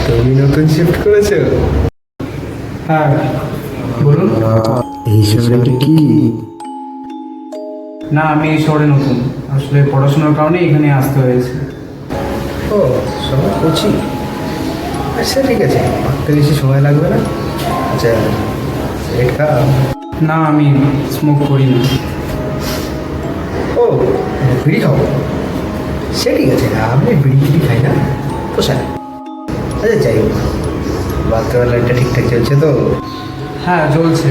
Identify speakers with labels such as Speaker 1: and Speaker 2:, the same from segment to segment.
Speaker 1: তুমি নতুন শিফট করেছো?
Speaker 2: হ্যাঁ বলুন।
Speaker 1: এই শহরে কি?
Speaker 2: না, আমি এই শহরে নতুন, আসলে পড়াশোনার কারণে এখানে আসতে হয়েছে।
Speaker 1: ও, শহর কোচি। আচ্ছা ঠিক আছে, ভাবতে বেশি সময় লাগবে না। আচ্ছা, সিগারেট খাও?
Speaker 2: না, আমি স্মোক করি না।
Speaker 1: ও, বিড়ি খাও? সে ঠিক আছে, আমি বিড়ি খাই না, পোষায়। আচ্ছা যাই হোক, বাথরুমের লাইটটা ঠিকঠাক চলছে তো?
Speaker 2: হ্যাঁ চলছে।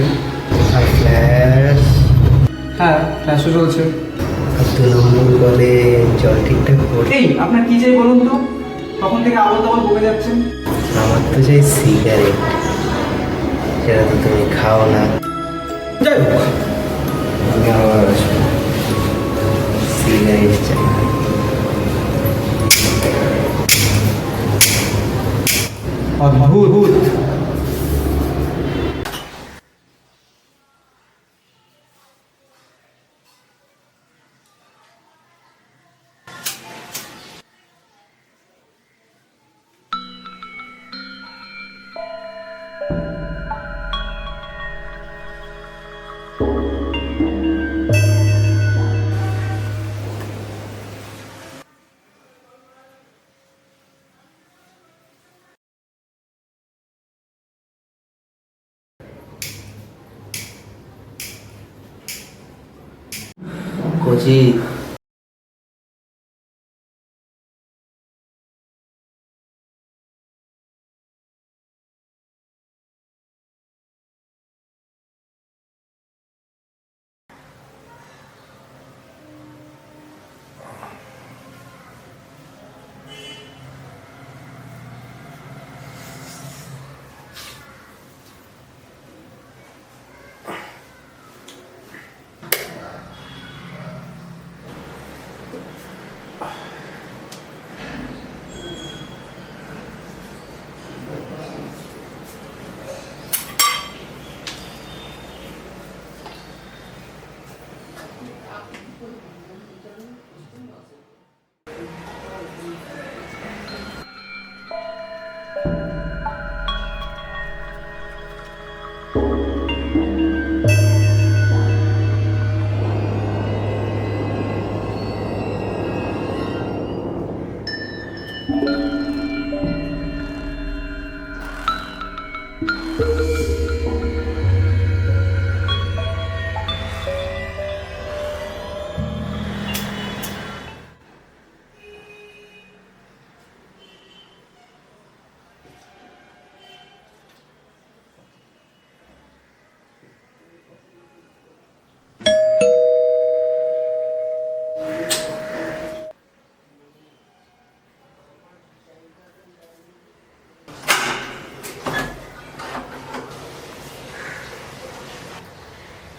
Speaker 1: আর ফ্ল্যাশ?
Speaker 2: হ্যাঁ, ফ্ল্যাশও চলছে।
Speaker 1: আর 2 নম্বর কলে জল ঠিকঠাক পড়ে?
Speaker 2: এই আপনার কি চাই বলুন তো, তখন থেকে আবল তাবল বকে যাচ্ছেন।
Speaker 1: আমার তো চাই সিগারেট, সেটা তো তুমি খাও না। যাই হোক, আমি আবার আসবো। সিগারেট চাই।
Speaker 2: অদ্ভুত।
Speaker 1: কোচি,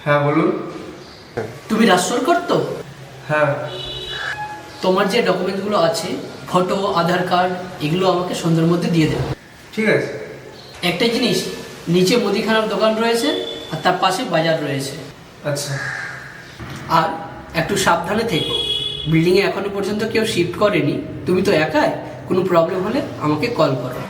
Speaker 2: হ্যাঁ বলুন।
Speaker 3: তুমি রাজস্বর করতো?
Speaker 2: হ্যাঁ।
Speaker 3: তোমার যে ডকুমেন্টসগুলো আছে, ফটো, আধার কার্ড, এগুলো আমাকে সন্ধ্যার মধ্যে দিয়ে দেবে।
Speaker 2: ঠিক আছে।
Speaker 3: একটা জিনিস, নিচে মুদিখানার দোকান রয়েছে আর তার পাশে বাজার রয়েছে।
Speaker 2: আচ্ছা।
Speaker 3: আর একটু সাবধানে থেকো, বিল্ডিংয়ে এখনো পর্যন্ত কেউ শিফট করেনি, তুমি তো একাই, কোনো প্রবলেম হলে আমাকে কল করো।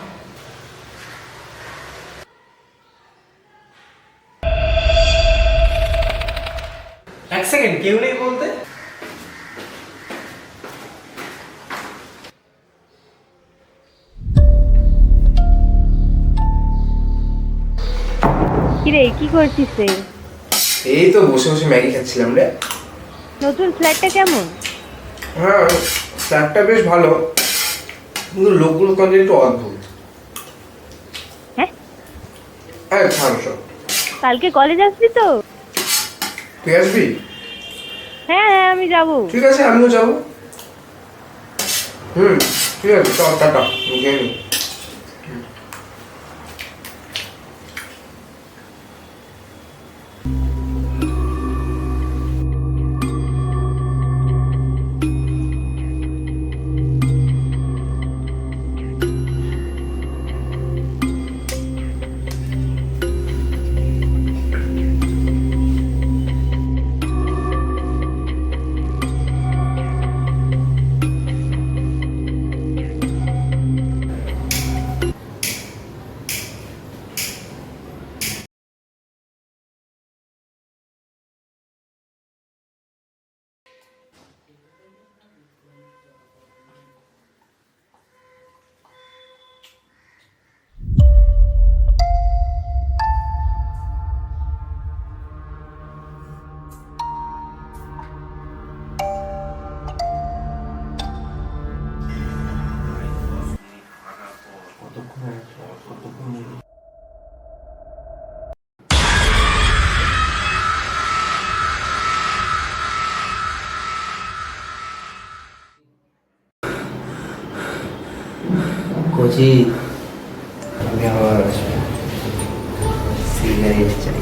Speaker 2: এক সেকেন্ড, কেউ নেই বলতে?
Speaker 4: কিরে, কি করছিস রে?
Speaker 1: এই তো বসে বসে ম্যাগি খাচ্ছিলাম রে।
Speaker 4: নতুন ফ্ল্যাটটা কেমন?
Speaker 1: হ্যাঁ, ফ্ল্যাটটা বেশ ভালো, কিন্তু লোকগুলো কেন একটু অদ্ভুত।
Speaker 4: হ্যাঁ,
Speaker 1: হ্যাঁ ছাড়ো সব।
Speaker 4: কালকে কলেজ আসবি তো?
Speaker 1: তুই আসবি?
Speaker 4: হ্যাঁ হ্যাঁ, আমি যাব।
Speaker 1: ঠিক আছে, আমিও যাবো। ঠিক আছে, চল টাটা, খেয়ে নি। কোচি আমি আবার সিগারেট চাই।